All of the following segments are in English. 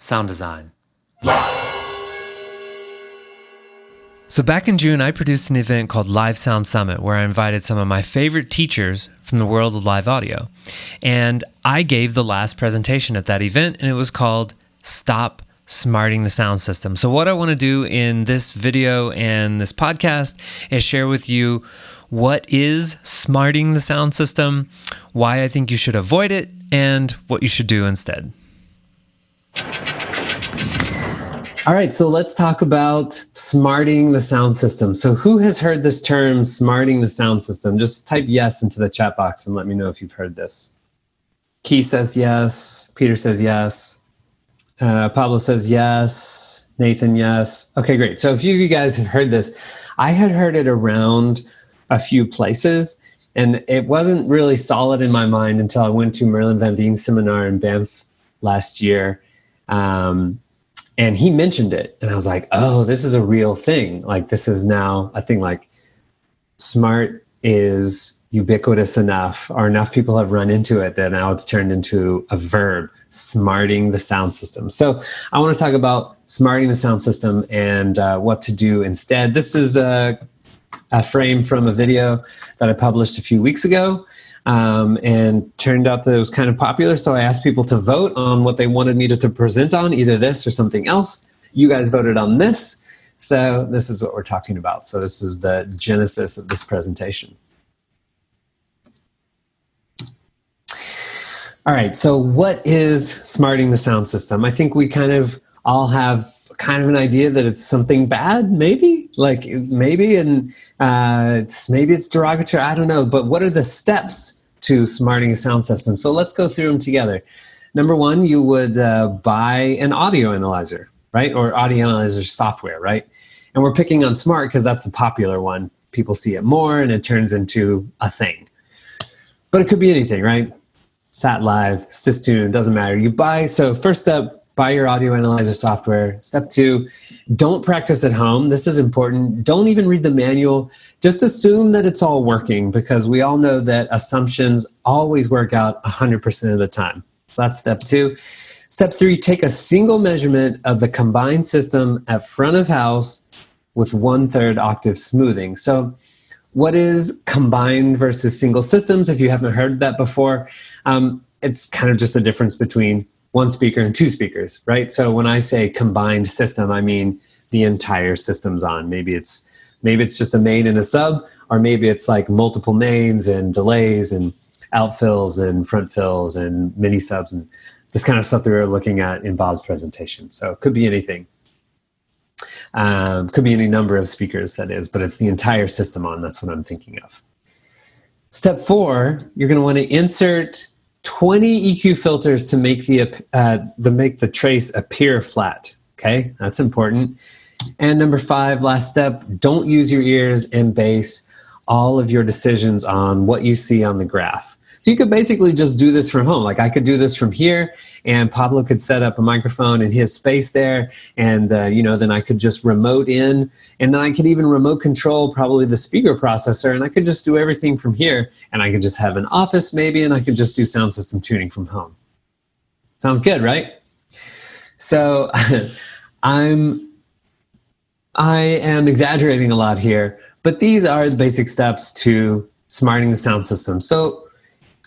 sound design. So back in June, I produced an event called Live Sound Summit, where I invited some of my favorite teachers from the world of live audio. And I gave the last presentation at that event, and it was called Stop Smarting the Sound System. So what I want to do in this video and this podcast is share with you what is smarting the sound system, why I think you should avoid it, and what you should do instead. All right, so let's talk about smarting the sound system. So who has heard this term, smarting the sound system? Just type yes into the chat box and let me know if you've heard this. Keith says yes. Peter says yes. Pablo says yes. Nathan, yes. Okay, great. So a few of you guys have heard this. I had heard it around a few places, and it wasn't really solid in my mind until I went to Merlin Van Veen's seminar in Banff last year. And he mentioned it, and I was like, oh, this is a real thing. Like, this is now a thing. Like, smart is ubiquitous enough, or enough people have run into it that now it's turned into a verb, smarting the sound system. So I want to talk about smarting the sound system and what to do instead. This is a frame from a video that I published a few weeks ago. And turned out that it was kind of popular. So I asked people to vote on what they wanted me to present on, either this or something else. You guys voted on this. So this is what we're talking about. So this is the genesis of this presentation. All right. So what is smarting the sound system? I think we kind of all have kind of an idea that it's something bad, maybe, and maybe it's derogatory. I don't know. But what are the steps to smarting a sound system? So let's go through them together. Number one, you would buy an audio analyzer, right? Or audio analyzer software, right? And we're picking on smart because that's a popular one. People see it more and it turns into a thing. But it could be anything, right? Sat Live, Systune, doesn't matter. So first step, buy your audio analyzer software. Step two, don't practice at home. This is important. Don't even read the manual. Just assume that it's all working, because we all know that assumptions always work out 100% of the time. So that's step two. Step three, take a single measurement of the combined system at front of house with 1/3 octave smoothing. So what is combined versus single systems? If you haven't heard that before, it's kind of just the difference between one speaker and two speakers, right? So when I say combined system, I mean the entire system's on. Maybe it's just a main and a sub, or maybe it's like multiple mains and delays and outfills and front fills and mini subs and this kind of stuff that we were looking at in Bob's presentation. So it could be anything. Could be any number of speakers, that is, but it's the entire system on. That's what I'm thinking of. Step four, you're going to want to insert 20 EQ filters to make the trace appear flat. Okay, that's important. And number five, last step, don't use your ears and base all of your decisions on what you see on the graph. So you could basically just do this from home. Like, I could do this from here, and Pablo could set up a microphone in his space there, and then I could just remote in, and then I could even remote control probably the speaker processor, and I could just do everything from here, and I could just have an office maybe, and I could just do sound system tuning from home. Sounds good, right? So I am exaggerating a lot here, but these are the basic steps to smarting the sound system. So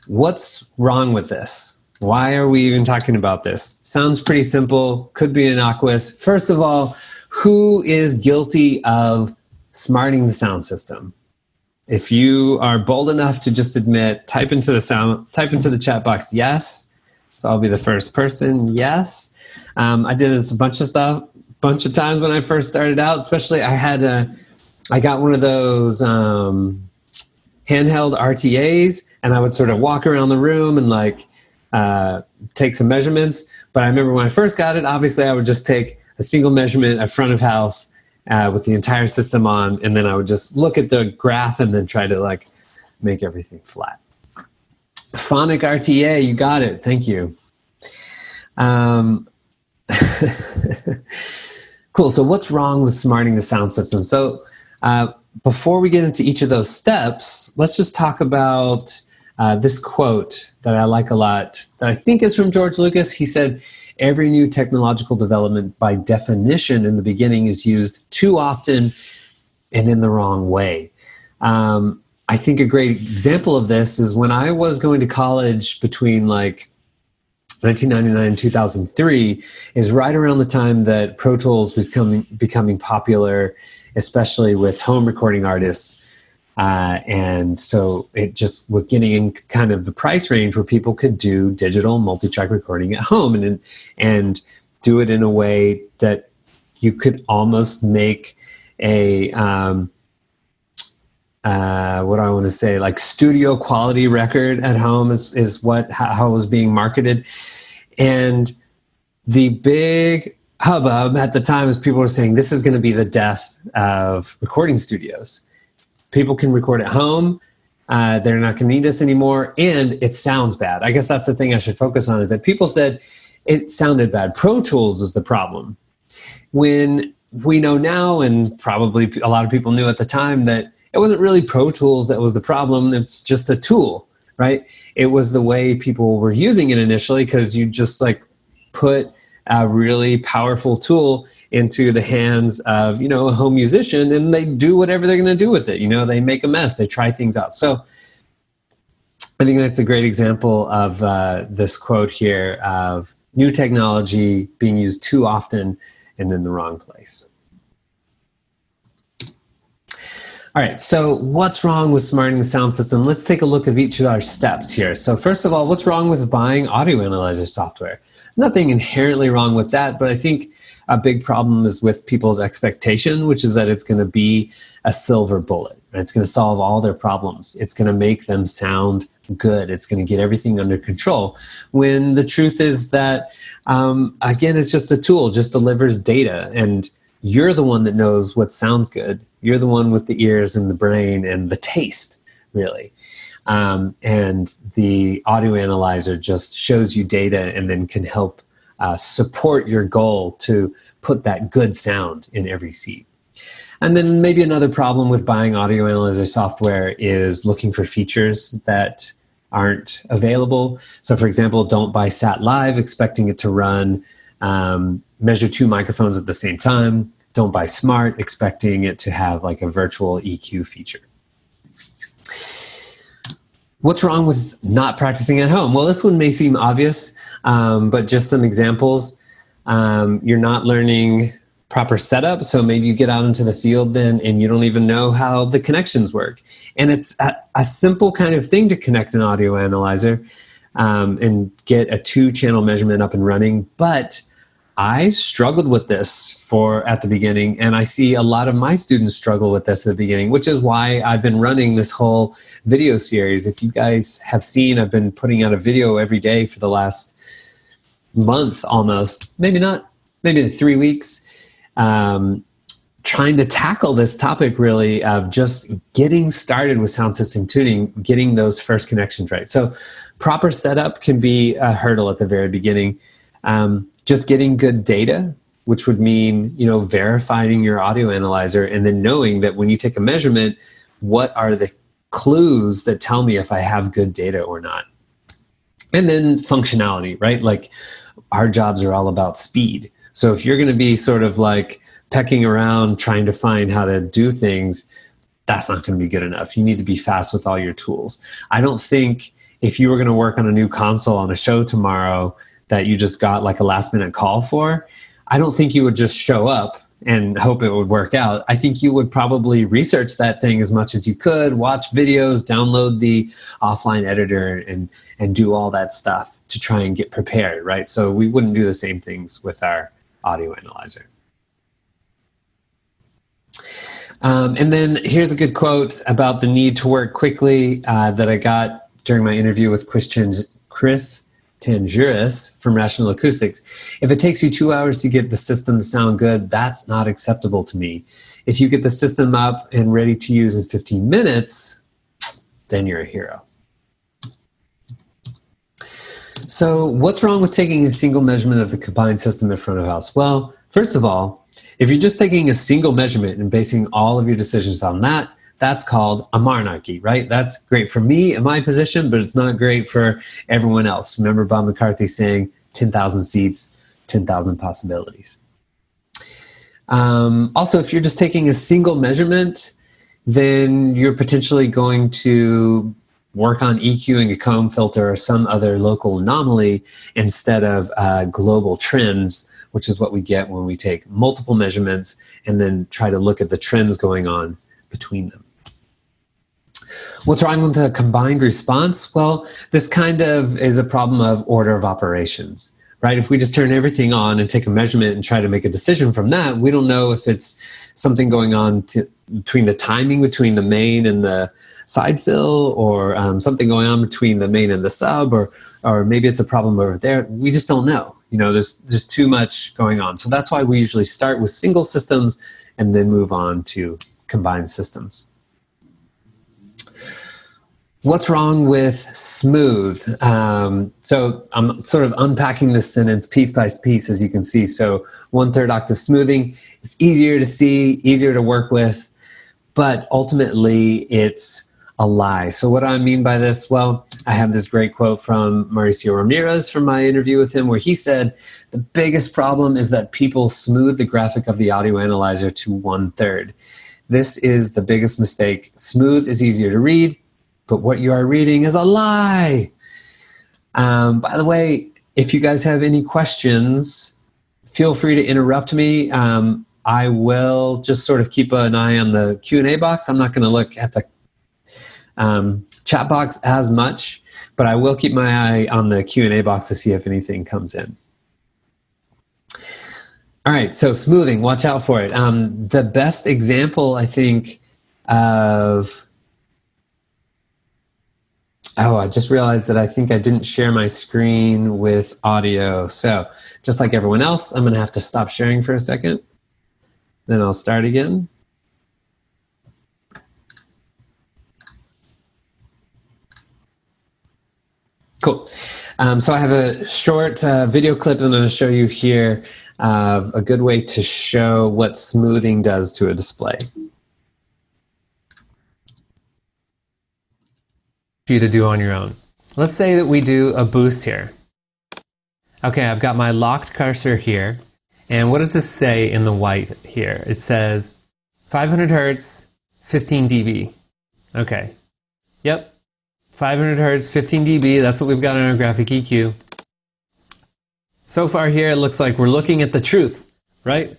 what's wrong with this? Why are we even talking about this? Sounds pretty simple, could be innocuous. First of all, who is guilty of smarting the sound system? If you are bold enough to just admit, type into the chat box, yes. So I'll be the first person, yes. I did this a bunch of times when I first started out, especially I got one of those handheld RTAs, and I would sort of walk around the room and take some measurements. But I remember when I first got it, obviously I would just take a single measurement at front of house with the entire system on, and then I would just look at the graph and then try to make everything flat. Phonic RTA, you got it. Thank you. Cool. So what's wrong with smarting the sound system? So before we get into each of those steps, let's just talk about this quote that I like a lot, that I think is from George Lucas. He said, every new technological development by definition in the beginning is used too often and in the wrong way. I think a great example of this is when I was going to college between like 1999 and 2003 is right around the time that Pro Tools was becoming popular, especially with home recording artists. And so it just was getting in kind of the price range where people could do digital multi-track recording at home and do it in a way that you could almost make a what do I want to say, like studio quality record at home is how it was being marketed. And the big hubbub at the time is people were saying this is going to be the death of recording studios. People can record at home. They're not going to need us anymore. And it sounds bad. I guess that's the thing I should focus on, is that people said it sounded bad. Pro Tools is the problem. When we know now, and probably a lot of people knew at the time, that it wasn't really Pro Tools that was the problem. It's just a tool, right? It was the way people were using it initially, because you just like put a really powerful tool into the hands of, a home musician, and they do whatever they're going to do with it. They make a mess, they try things out. So I think that's a great example of this quote here of new technology being used too often and in the wrong place. All right, so what's wrong with smarting the sound system? Let's take a look at each of our steps here. So first of all, what's wrong with buying audio analyzer software? There's nothing inherently wrong with that, but I think a big problem is with people's expectation, which is that it's going to be a silver bullet. It's going to solve all their problems. It's going to make them sound good. It's going to get everything under control. When the truth is that, again, it's just a tool, just delivers data, and you're the one that knows what sounds good. You're the one with the ears and the brain and the taste, really. And the audio analyzer just shows you data and then can help support your goal to put that good sound in every seat. And then maybe another problem with buying audio analyzer software is looking for features that aren't available. So for example, don't buy Sat Live expecting it to run measure 2 microphones at the same time. Don't buy Smart expecting it to have like a virtual EQ feature. What's wrong with not practicing at home? Well, this one may seem obvious, but just some examples. You're not learning proper setup, so maybe you get out into the field then and you don't even know how the connections work. And it's a simple kind of thing to connect an audio analyzer and get a 2-channel measurement up and running, but I struggled with this at the beginning, and I see a lot of my students struggle with this at the beginning, which is why I've been running this whole video series. If you guys have seen, I've been putting out a video every day for the last month almost, maybe 3 weeks, trying to tackle this topic really of just getting started with sound system tuning, getting those first connections right. So proper setup can be a hurdle at the very beginning. Just getting good data, which would mean, verifying your audio analyzer and then knowing that when you take a measurement, what are the clues that tell me if I have good data or not? And then functionality, right? Like our jobs are all about speed. So if you're going to be sort of like pecking around trying to find how to do things, that's not going to be good enough. You need to be fast with all your tools. I don't think if you were going to work on a new console on a show tomorrow that you just got like a last minute call for, I don't think you would just show up and hope it would work out. I think you would probably research that thing as much as you could, watch videos, download the offline editor, and do all that stuff to try and get prepared, right? So we wouldn't do the same things with our audio analyzer. And then here's a good quote about the need to work quickly that I got during my interview with Chris Tanjuris from Rational Acoustics. If it takes you 2 hours to get the system to sound good, that's not acceptable to me. If you get the system up and ready to use in 15 minutes, then you're a hero. So what's wrong with taking a single measurement of the combined system in front of house? Well, first of all, if you're just taking a single measurement and basing all of your decisions on that, that's called a monarchy, right? That's great for me in my position, but it's not great for everyone else. Remember Bob McCarthy saying 10,000 seats, 10,000 possibilities. Also, if you're just taking a single measurement, then you're potentially going to work on EQing a comb filter or some other local anomaly instead of global trends, which is what we get when we take multiple measurements and then try to look at the trends going on between them. What's wrong with the combined response? Well, this kind of is a problem of order of operations, right? If we just turn everything on and take a measurement and try to make a decision from that, we don't know if it's something going on between the timing between the main and the side fill, or something going on between the main and the sub, or maybe it's a problem over there. We just don't know. There's too much going on. So that's why we usually start with single systems and then move on to combined systems. What's wrong with smooth? So I'm sort of unpacking this sentence piece by piece, as you can see. So 1/3 octave smoothing, it's easier to see, easier to work with, but ultimately it's a lie. So what do I mean by this? Well, I have this great quote from Mauricio Ramirez from my interview with him, where he said, the biggest problem is that people smooth the graphic of the audio analyzer to 1/3. This is the biggest mistake. Smooth is easier to read, but what you are reading is a lie. By the way, if you guys have any questions, feel free to interrupt me. I will just sort of keep an eye on the Q&A box. I'm not going to look at the chat box as much, but I will keep my eye on the Q&A box to see if anything comes in. All right, so smoothing, watch out for it. The best example, I think, of... Oh, I just realized that I think I didn't share my screen with audio. So just like everyone else, I'm going to have to stop sharing for a second. Then I'll start again. Cool. So I have a short video clip that I'm going to show you here of a good way to show what smoothing does to a display. For you to do on your own. Let's say that we do a boost here. Okay, I've got my locked cursor here. And what does this say in the white here? It says 500 hertz, 15 dB. Okay. Yep. 500 hertz, 15 dB. That's what we've got on our graphic EQ. So far here, it looks like we're looking at the truth, right?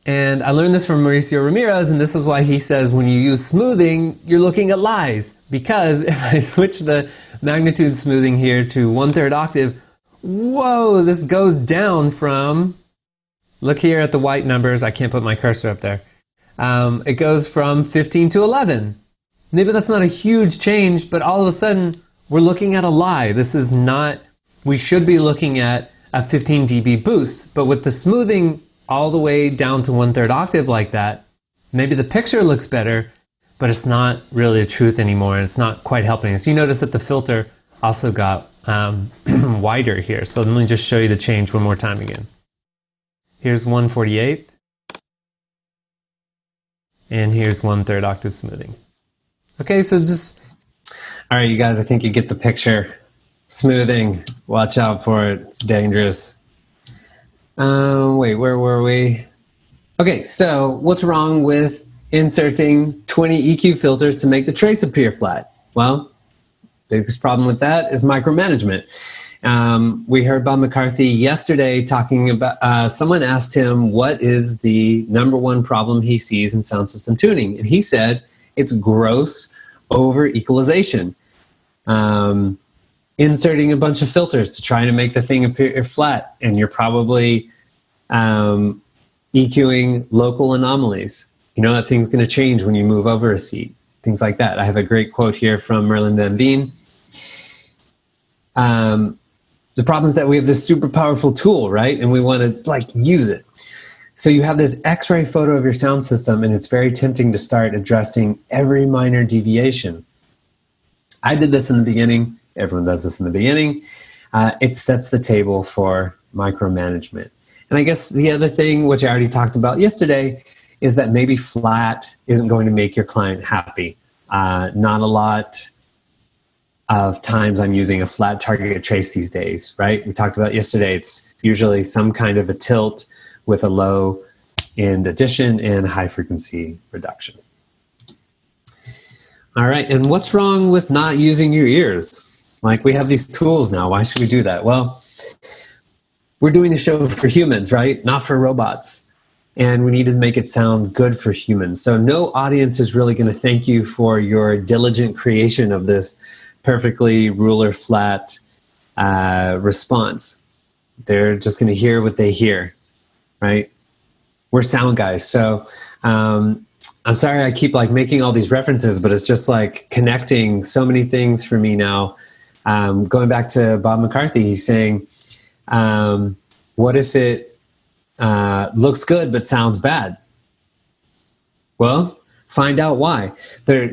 And I learned this from Mauricio Ramirez, and this is why he says when you use smoothing, you're looking at lies. Because if I switch the magnitude smoothing here to 1/3 octave, whoa, this goes down from, look here at the white numbers, I can't put my cursor up there. It goes from 15 to 11. Maybe that's not a huge change, but all of a sudden, we're looking at a lie. This is not, we should be looking at a 15 dB boost, but with the smoothing all the way down to 1/3 octave like that, maybe the picture looks better, but it's not really a truth anymore, and it's not quite helping us. You notice that the filter also got wider here. So let me just show you the change one more time again. Here's 1/48, and here's 1/3 octave smoothing. Okay, so just, all right, you guys, I think you get the picture. Smoothing, watch out for it, it's dangerous. Wait, where were we? Okay, so what's wrong with inserting 20 EQ filters to make the trace appear flat? Well, biggest problem with that is micromanagement. We heard Bob McCarthy yesterday talking about, someone asked him what is the #1 problem he sees in sound system tuning, and he said it's gross over equalization. Inserting a bunch of filters to try to make the thing appear flat, and you're probably EQing local anomalies. You know that thing's going to change when you move over a seat, things like that. I have a great quote here from Merlin Van Veen. The problem is that we have this super powerful tool, right? And we want to use it. So you have this X-ray photo of your sound system, and it's very tempting to start addressing every minor deviation. I did this in the beginning. Everyone does this in the beginning. It sets the table for micromanagement. And I guess the other thing, which I already talked about yesterday, is that maybe flat isn't going to make your client happy. Not a lot of times I'm using a flat target trace these days, right? We talked about yesterday, it's usually some kind of a tilt with a low end addition and high frequency reduction. All right, and what's wrong with not using your ears? Like, we have these tools now. Why should we do that? Well, we're doing the show for humans, right? Not for robots. And we need to make it sound good for humans. So no audience is really going to thank you for your diligent creation of this perfectly ruler flat response. They're just going to hear what they hear, right? We're sound guys. So I'm sorry I keep like making all these references, but it's just like connecting so many things for me now. Going back to Bob McCarthy, he's saying, what if it looks good but sounds bad? Well, find out why. There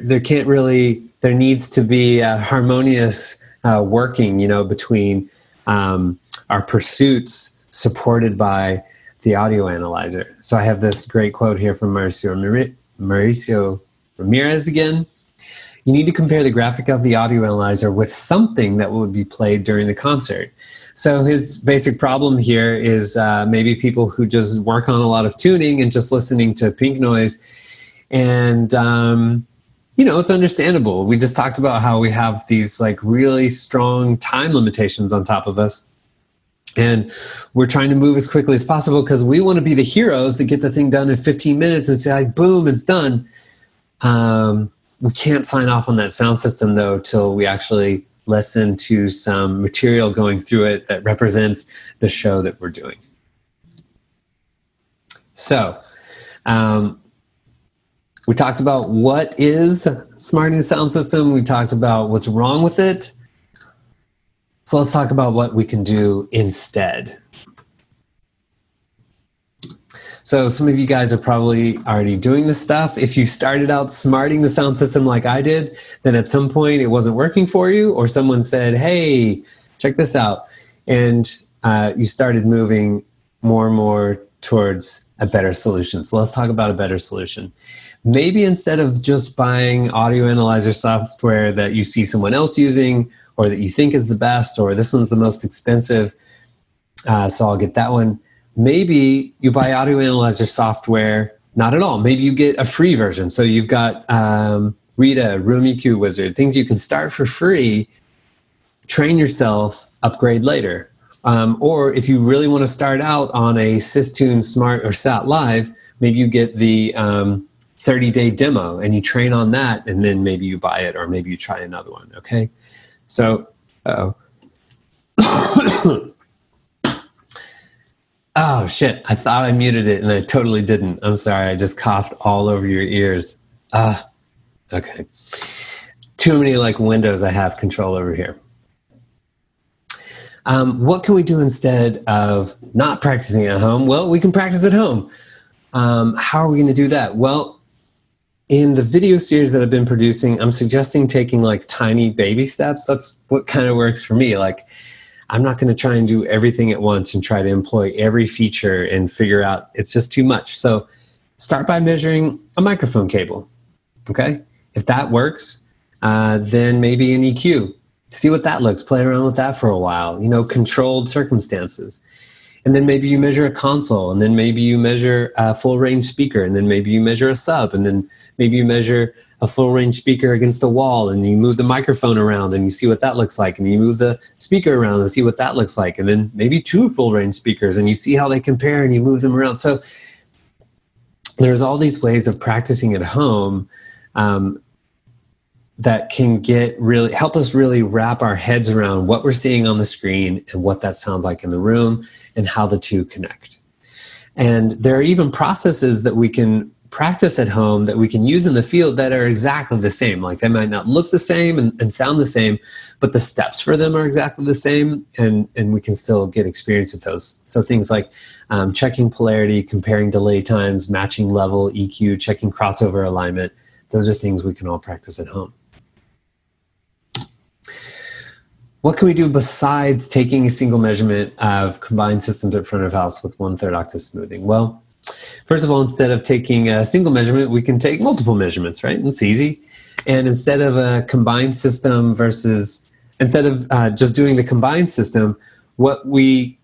needs to be a harmonious working, you know, between our pursuits supported by the audio analyzer. So I have this great quote here from Mauricio Ramirez again. You need to compare the graphic of the audio analyzer with something that would be played during the concert. So his basic problem here is maybe people who just work on a lot of tuning and just listening to pink noise. And, you know, it's understandable. We just talked about how we have these like really strong time limitations on top of us. And we're trying to move as quickly as possible because we want to be the heroes that get the thing done in 15 minutes and say, like, boom, it's done. We can't sign off on that sound system, though, till we actually listen to some material going through it that represents the show that we're doing. So we talked about what is Smaarting the sound system. We talked about what's wrong with it. So let's talk about what we can do instead. So some of you guys are probably already doing this stuff. If you started out smarting the sound system like I did, then at some point it wasn't working for you, or someone said, hey, check this out. And you started moving more and more towards a better solution. So let's talk about a better solution. Maybe instead of just buying audio analyzer software that you see someone else using, or that you think is the best, or this one's the most expensive, so I'll get that one. Maybe you buy audio analyzer software, not at all. Maybe you get a free version. So you've got Rita, Room EQ Wizard, things you can start for free, train yourself, upgrade later. Or if you really want to start out on a Systune Smart or Sat Live, maybe you get the 30-day demo and you train on that, and then maybe you buy it, or maybe you try another one, okay? So, oh, shit. I thought I muted it, and I totally didn't. I'm sorry. I just coughed all over your ears. Okay. Too many, like, windows I have control over here. What can we do instead of not practicing at home? Well, we can practice at home. How are we going to do that? Well, in the video series that I've been producing, I'm suggesting taking, like, tiny baby steps. That's what kind of works for me. Like, I'm not going to try and do everything at once and try to employ every feature and figure out it's just too much. So start by measuring a microphone cable, okay? If that works, then maybe an EQ. See what that looks, play around with that for a while, you know, controlled circumstances. And then maybe you measure a console, and then maybe you measure a full range speaker, and then maybe you measure a sub, and then maybe you measure a full range speaker against the wall, and you move the microphone around and you see what that looks like, and you move the speaker around and see what that looks like, and then maybe two full range speakers and you see how they compare and you move them around. So there's all these ways of practicing at home that can help us really wrap our heads around what we're seeing on the screen and what that sounds like in the room and how the two connect. And there are even processes that we can practice at home that we can use in the field that are exactly the same. Like, they might not look the same and sound the same, but the steps for them are exactly the same, and we can still get experience with those. So things like checking polarity, comparing delay times, matching level, EQ, checking crossover alignment, those are things we can all practice at home. What can we do besides taking a single measurement of combined systems at front of house with 1/3 octave smoothing? Well, first of all, instead of taking a single measurement, we can take multiple measurements, right? It's easy. And instead of a combined system instead of just doing the combined system, what we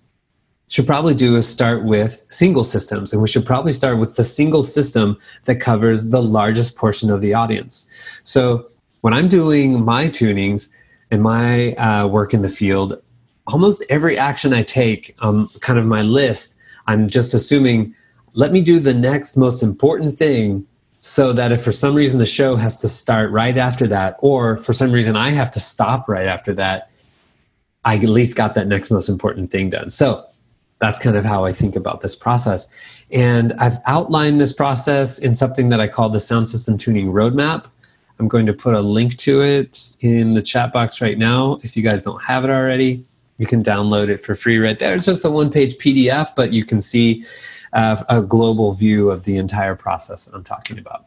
should probably do is start with single systems. And we should probably start with the single system that covers the largest portion of the audience. So when I'm doing my tunings and my work in the field, almost every action I take, kind of my list, I'm just assuming, let me do the next most important thing, so that if for some reason the show has to start right after that, or for some reason I have to stop right after that, I at least got that next most important thing done. So that's kind of how I think about this process. And I've outlined this process in something that I call the Sound System Tuning Roadmap. I'm going to put a link to it in the chat box right now. If you guys don't have it already, you can download it for free right there. It's just a one-page PDF, but you can see a global view of the entire process that I'm talking about.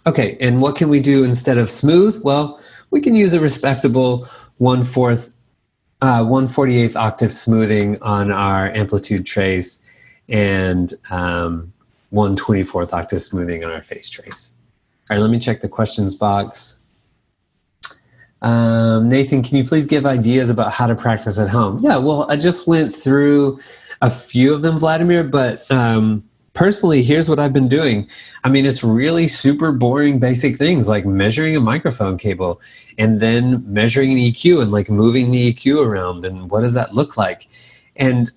Okay, and what can we do instead of smooth? Well, we can use a respectable 1/48th octave smoothing on our amplitude trace and 1/24th octave smoothing on our phase trace. All right, let me check the questions box. Nathan, can you please give ideas about how to practice at home? Yeah, well, I just went through a few of them, Vladimir, but personally, here's what I've been doing. I mean, it's really super boring, basic things like measuring a microphone cable and then measuring an EQ and like moving the EQ around and what does that look like? And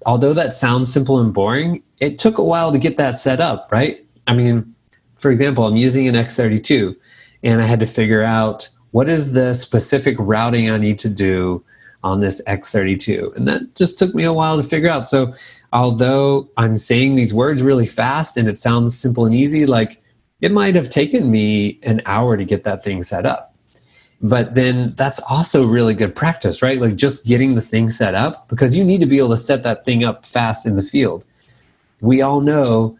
although that sounds simple and boring, it took a while to get that set up, right? I mean, for example, I'm using an X32 and I had to figure out what is the specific routing I need to do on this X32. And that just took me a while to figure out. So although I'm saying these words really fast and it sounds simple and easy, like it might have taken me an hour to get that thing set up. But then that's also really good practice, right? Like just getting the thing set up, because you need to be able to set that thing up fast in the field. We all know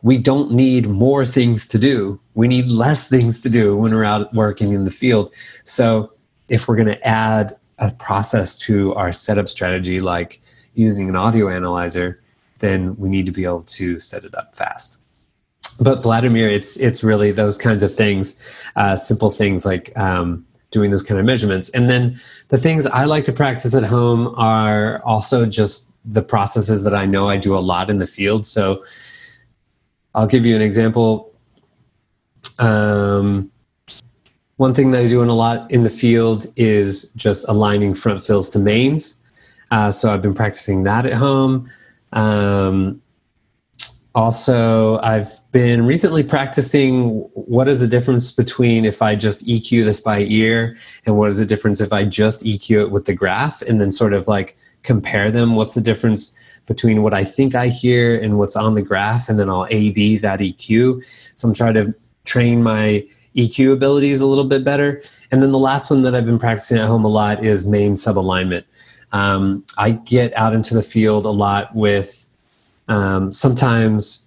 we don't need more things to do. We need less things to do when we're out working in the field. So if we're going to add a process to our setup strategy, like using an audio analyzer, then we need to be able to set it up fast. But Vladimir, it's really those kinds of things, simple things like doing those kind of measurements. And then the things I like to practice at home are also just the processes that I know I do a lot in the field. So I'll give you an example. One thing that I do a lot in the field is just aligning front fills to mains. So I've been practicing that at home. Also, I've been recently practicing what is the difference between if I just EQ this by ear and what is the difference if I just EQ it with the graph, and then sort of like compare them. What's the difference between what I think I hear and what's on the graph, and then I'll A/B that EQ. So I'm trying to train my EQ abilities a little bit better. And then the last one that I've been practicing at home a lot is main sub-alignment. I get out into the field a lot with sometimes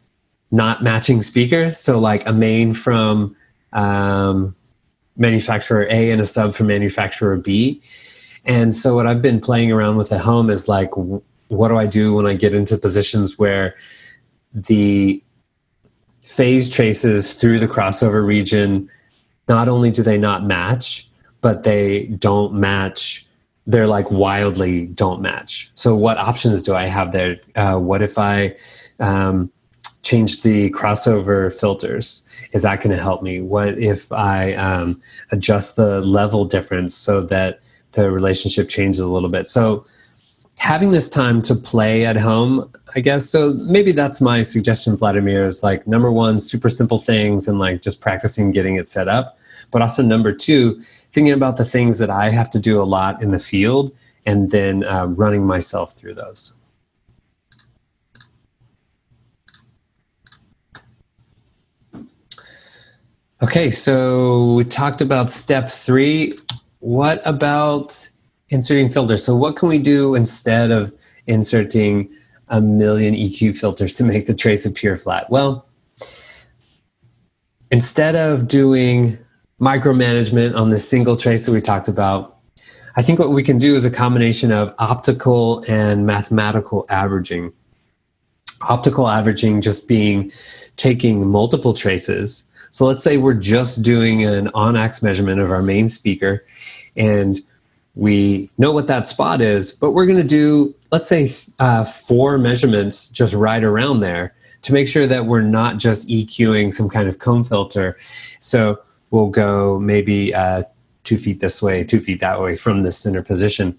not matching speakers. So like a main from manufacturer A and a sub from manufacturer B. And so what I've been playing around with at home is like, what do I do when I get into positions where the phase traces through the crossover region, not only do they not match, but they don't match. They're like wildly don't match. So what options do I have there? What if I change the crossover filters? Is that going to help me? What if I adjust the level difference so that the relationship changes a little bit? So having this time to play at home, I guess. So maybe that's my suggestion, Vladimir, is like number one, super simple things and like just practicing getting it set up. But also number two, thinking about the things that I have to do a lot in the field and then running myself through those. Okay, so we talked about step 3. What about inserting filters? So what can we do instead of inserting a million EQ filters to make the trace appear flat? Well, instead of doing micromanagement on the single trace that we talked about, I think what we can do is a combination of optical and mathematical averaging. Optical averaging just being taking multiple traces. So let's say we're just doing an on-ax measurement of our main speaker, and we know what that spot is, but we're going to do, let's say, 4 measurements just right around there to make sure that we're not just EQing some kind of comb filter. So we'll go maybe 2 feet this way, 2 feet that way from the center position.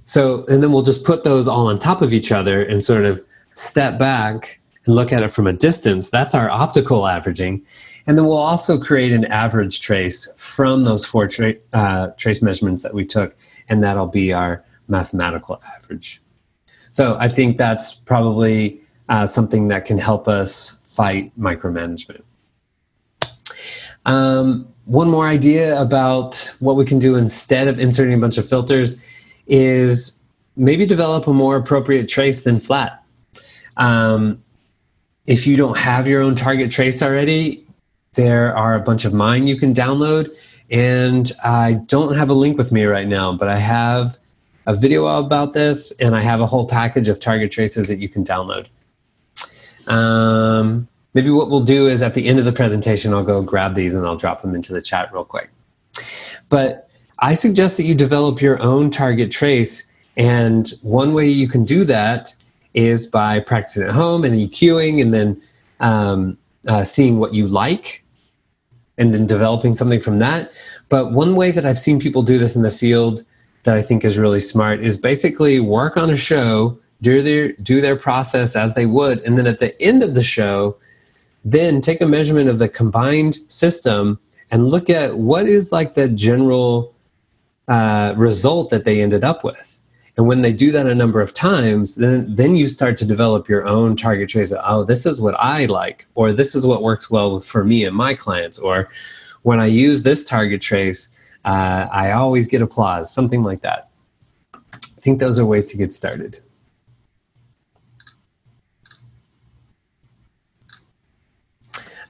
So, and then we'll just put those all on top of each other and sort of step back and look at it from a distance. That's our optical averaging. And then we'll also create an average trace from those 4 trace measurements that we took, and that'll be our mathematical average. So I think that's probably something that can help us fight micromanagement. One more idea about what we can do instead of inserting a bunch of filters is maybe develop a more appropriate trace than flat. If you don't have your own target trace already, there are a bunch of mine you can download, and I don't have a link with me right now, but I have a video about this, and I have a whole package of target traces that you can download. Maybe what we'll do is at the end of the presentation, I'll go grab these and I'll drop them into the chat real quick. But I suggest that you develop your own target trace, and one way you can do that is by practicing at home and EQing, and then seeing what you like, and then developing something from that. But one way that I've seen people do this in the field that I think is really smart is basically work on a show, do their process as they would, and then at the end of the show, then take a measurement of the combined system and look at what is like the general result that they ended up with. And when they do that a number of times, then you start to develop your own target trace. Oh, this is what I like, or this is what works well for me and my clients, or when I use this target trace, I always get applause, something like that. I think those are ways to get started.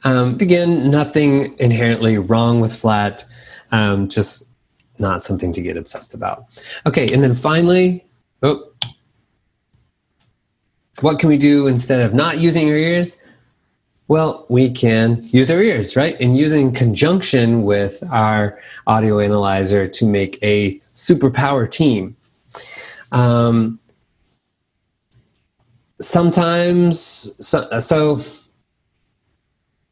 Again, nothing inherently wrong with flat, just not something to get obsessed about. Okay, and then finally, what can we do instead of not using our ears? Well, we can use our ears, right? And using conjunction with our audio analyzer to make a superpower team. Sometimes, so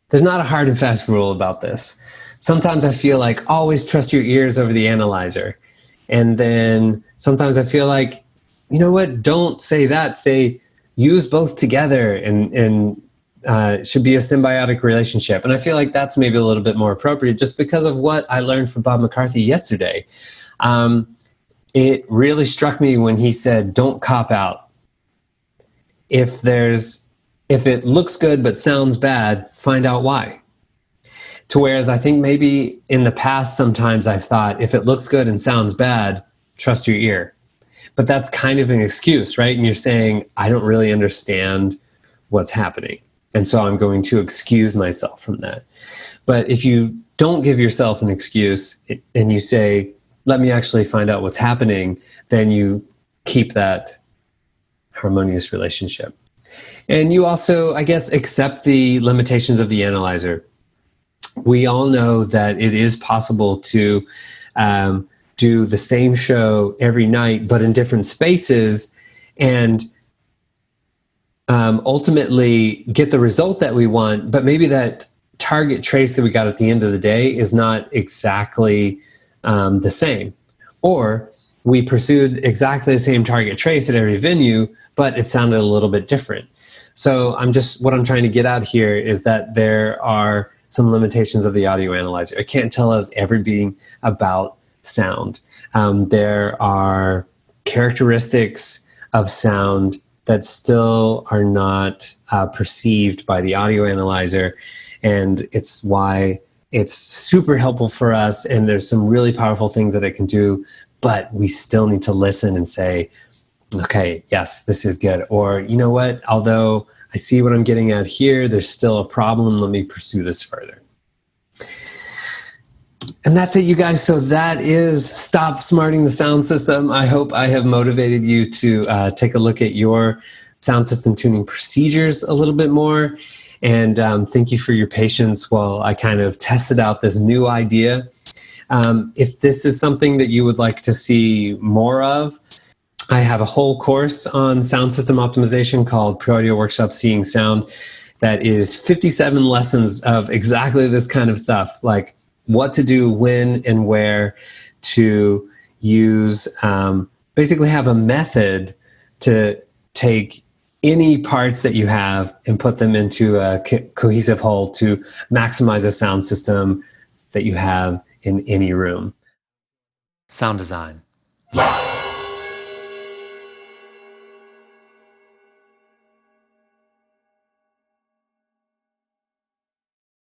there's not a hard and fast rule about this. Sometimes I feel like always trust your ears over the analyzer. And then sometimes I feel like, you know what, don't say that. Say use both together, and it should be a symbiotic relationship. And I feel like that's maybe a little bit more appropriate just because of what I learned from Bob McCarthy yesterday. It really struck me when he said, don't cop out. If it looks good but sounds bad, find out why. To whereas I think maybe in the past sometimes I've thought, if it looks good and sounds bad, trust your ear. But that's kind of an excuse, right? And you're saying, I don't really understand what's happening, and so I'm going to excuse myself from that. But if you don't give yourself an excuse and you say, let me actually find out what's happening, then you keep that harmonious relationship. And you also, I guess, accept the limitations of the analyzer. We all know that it is possible to do the same show every night, but in different spaces, and ultimately get the result that we want, but maybe that target trace that we got at the end of the day is not exactly the same. Or we pursued exactly the same target trace at every venue, but it sounded a little bit different. So what I'm trying to get at here is that there are some limitations of the audio analyzer. It can't tell us everything about sound. There are characteristics of sound that still are not perceived by the audio analyzer, and it's why it's super helpful for us, and there's some really powerful things that it can do, but we still need to listen and say, okay, yes, this is good. Or, you know what, although I see what I'm getting at here, there's still a problem. Let me pursue this further. And that's it, you guys. So that is Stop Smarting the Sound System. I hope I have motivated you to take a look at your sound system tuning procedures a little bit more. And thank you for your patience while I kind of tested out this new idea. If this is something that you would like to see more of, I have a whole course on sound system optimization called Pre-Audio Workshop Seeing Sound that is 57 lessons of exactly this kind of stuff, like what to do, when, and where to use, basically have a method to take any parts that you have and put them into a cohesive whole to maximize a sound system that you have in any room. Sound design.